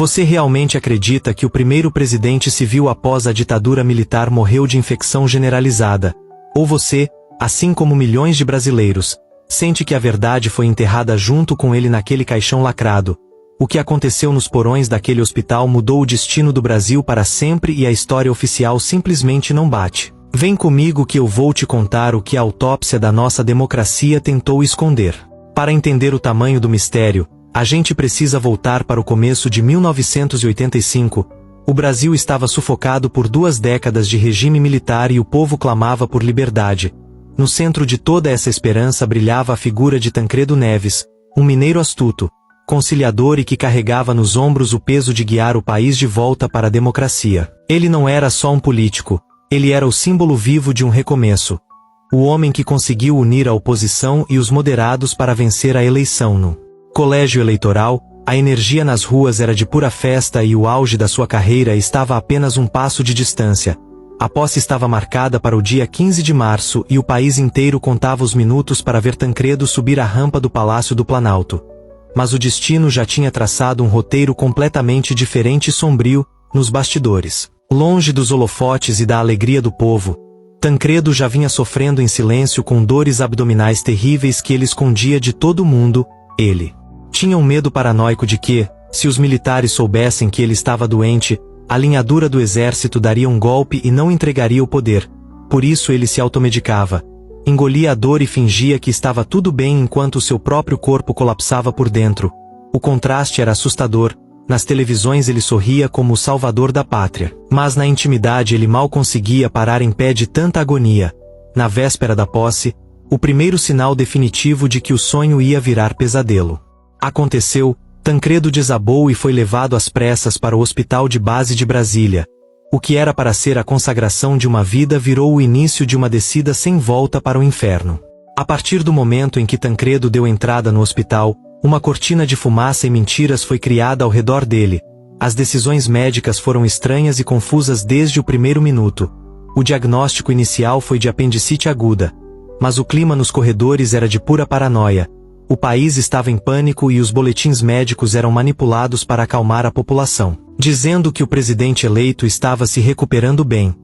Você realmente acredita que o primeiro presidente civil após a ditadura militar morreu de infecção generalizada? Ou você, assim como milhões de brasileiros, sente que a verdade foi enterrada junto com ele naquele caixão lacrado? O que aconteceu nos porões daquele hospital mudou o destino do Brasil para sempre e a história oficial simplesmente não bate. Vem comigo que eu vou te contar o que a autópsia da nossa democracia tentou esconder. Para entender o tamanho do mistério, a gente precisa voltar para o começo de 1985. O Brasil estava sufocado por 2 décadas de regime militar e o povo clamava por liberdade. No centro de toda essa esperança brilhava a figura de Tancredo Neves, um mineiro astuto, conciliador e que carregava nos ombros o peso de guiar o país de volta para a democracia. Ele não era só um político, ele era o símbolo vivo de um recomeço. O homem que conseguiu unir a oposição e os moderados para vencer a eleição no colégio eleitoral. A energia nas ruas era de pura festa e o auge da sua carreira estava a apenas um passo de distância. A posse estava marcada para o dia 15 de março e o país inteiro contava os minutos para ver Tancredo subir a rampa do Palácio do Planalto. Mas o destino já tinha traçado um roteiro completamente diferente e sombrio, nos bastidores. Longe dos holofotes e da alegria do povo, Tancredo já vinha sofrendo em silêncio com dores abdominais terríveis que ele escondia de todo mundo. Ele tinha um medo paranoico de que, se os militares soubessem que ele estava doente, a linha dura do exército daria um golpe e não entregaria o poder. Por isso ele se automedicava. Engolia a dor e fingia que estava tudo bem enquanto seu próprio corpo colapsava por dentro. O contraste era assustador. Nas televisões ele sorria como o salvador da pátria. Mas na intimidade ele mal conseguia parar em pé de tanta agonia. Na véspera da posse, o primeiro sinal definitivo de que o sonho ia virar pesadelo aconteceu. Tancredo desabou e foi levado às pressas para o Hospital de Base de Brasília. O que era para ser a consagração de uma vida virou o início de uma descida sem volta para o inferno. A partir do momento em que Tancredo deu entrada no hospital, uma cortina de fumaça e mentiras foi criada ao redor dele. As decisões médicas foram estranhas e confusas desde o primeiro minuto. O diagnóstico inicial foi de apendicite aguda. Mas o clima nos corredores era de pura paranoia. O país estava em pânico e os boletins médicos eram manipulados para acalmar a população, dizendo que o presidente eleito estava se recuperando bem.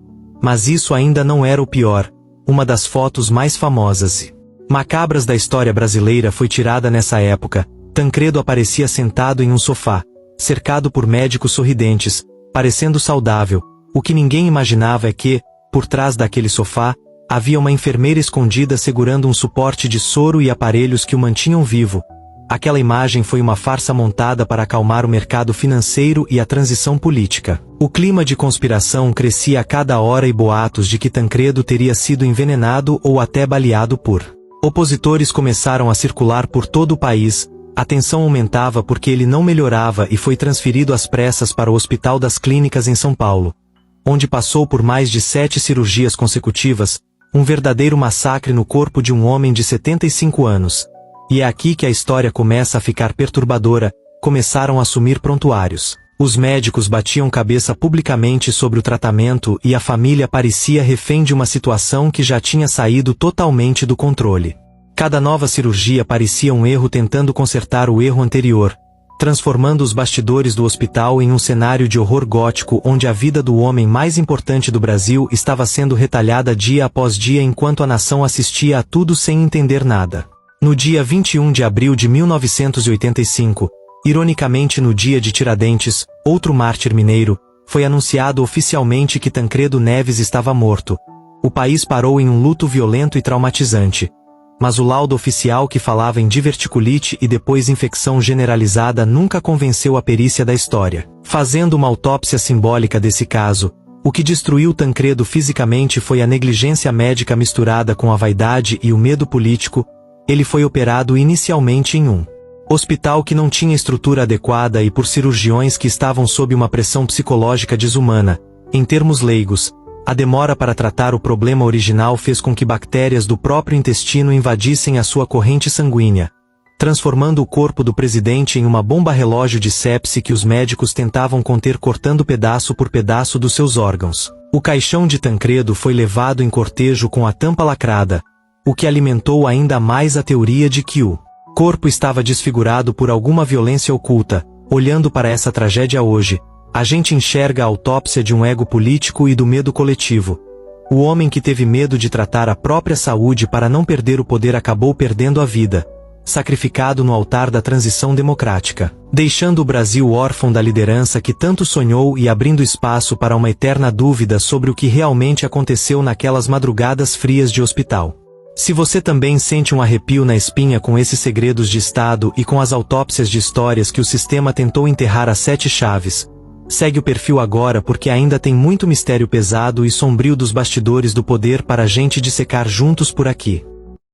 Mas isso ainda não era o pior. Uma das fotos mais famosas e macabras da história brasileira foi tirada nessa época. Tancredo aparecia sentado em um sofá, cercado por médicos sorridentes, parecendo saudável. O que ninguém imaginava é que, por trás daquele sofá, havia uma enfermeira escondida segurando um suporte de soro e aparelhos que o mantinham vivo. Aquela imagem foi uma farsa montada para acalmar o mercado financeiro e a transição política. O clima de conspiração crescia a cada hora e boatos de que Tancredo teria sido envenenado ou até baleado por opositores começaram a circular por todo o país. A tensão aumentava porque ele não melhorava e foi transferido às pressas para o Hospital das Clínicas em São Paulo, onde passou por mais de 7 cirurgias consecutivas. Um verdadeiro massacre no corpo de um homem de 75 anos. E é aqui que a história começa a ficar perturbadora. Começaram a sumir prontuários. Os médicos batiam cabeça publicamente sobre o tratamento e a família parecia refém de uma situação que já tinha saído totalmente do controle. Cada nova cirurgia parecia um erro tentando consertar o erro anterior, transformando os bastidores do hospital em um cenário de horror gótico onde a vida do homem mais importante do Brasil estava sendo retalhada dia após dia enquanto a nação assistia a tudo sem entender nada. No dia 21 de abril de 1985, ironicamente no dia de Tiradentes, outro mártir mineiro, foi anunciado oficialmente que Tancredo Neves estava morto. O país parou em um luto violento e traumatizante. Mas o laudo oficial que falava em diverticulite e depois infecção generalizada nunca convenceu a perícia da história. Fazendo uma autópsia simbólica desse caso, o que destruiu Tancredo fisicamente foi a negligência médica misturada com a vaidade e o medo político. Ele foi operado inicialmente em um hospital que não tinha estrutura adequada e por cirurgiões que estavam sob uma pressão psicológica desumana. Em termos leigos, a demora para tratar o problema original fez com que bactérias do próprio intestino invadissem a sua corrente sanguínea, transformando o corpo do presidente em uma bomba relógio de sepse que os médicos tentavam conter cortando pedaço por pedaço dos seus órgãos. O caixão de Tancredo foi levado em cortejo com a tampa lacrada, o que alimentou ainda mais a teoria de que o corpo estava desfigurado por alguma violência oculta. Olhando para essa tragédia hoje, a gente enxerga a autópsia de um ego político e do medo coletivo. O homem que teve medo de tratar a própria saúde para não perder o poder acabou perdendo a vida, sacrificado no altar da transição democrática, deixando o Brasil órfão da liderança que tanto sonhou e abrindo espaço para uma eterna dúvida sobre o que realmente aconteceu naquelas madrugadas frias de hospital. Se você também sente um arrepio na espinha com esses segredos de Estado e com as autópsias de histórias que o sistema tentou enterrar às 7 chaves, segue o perfil agora porque ainda tem muito mistério pesado e sombrio dos bastidores do poder para a gente dissecar juntos por aqui.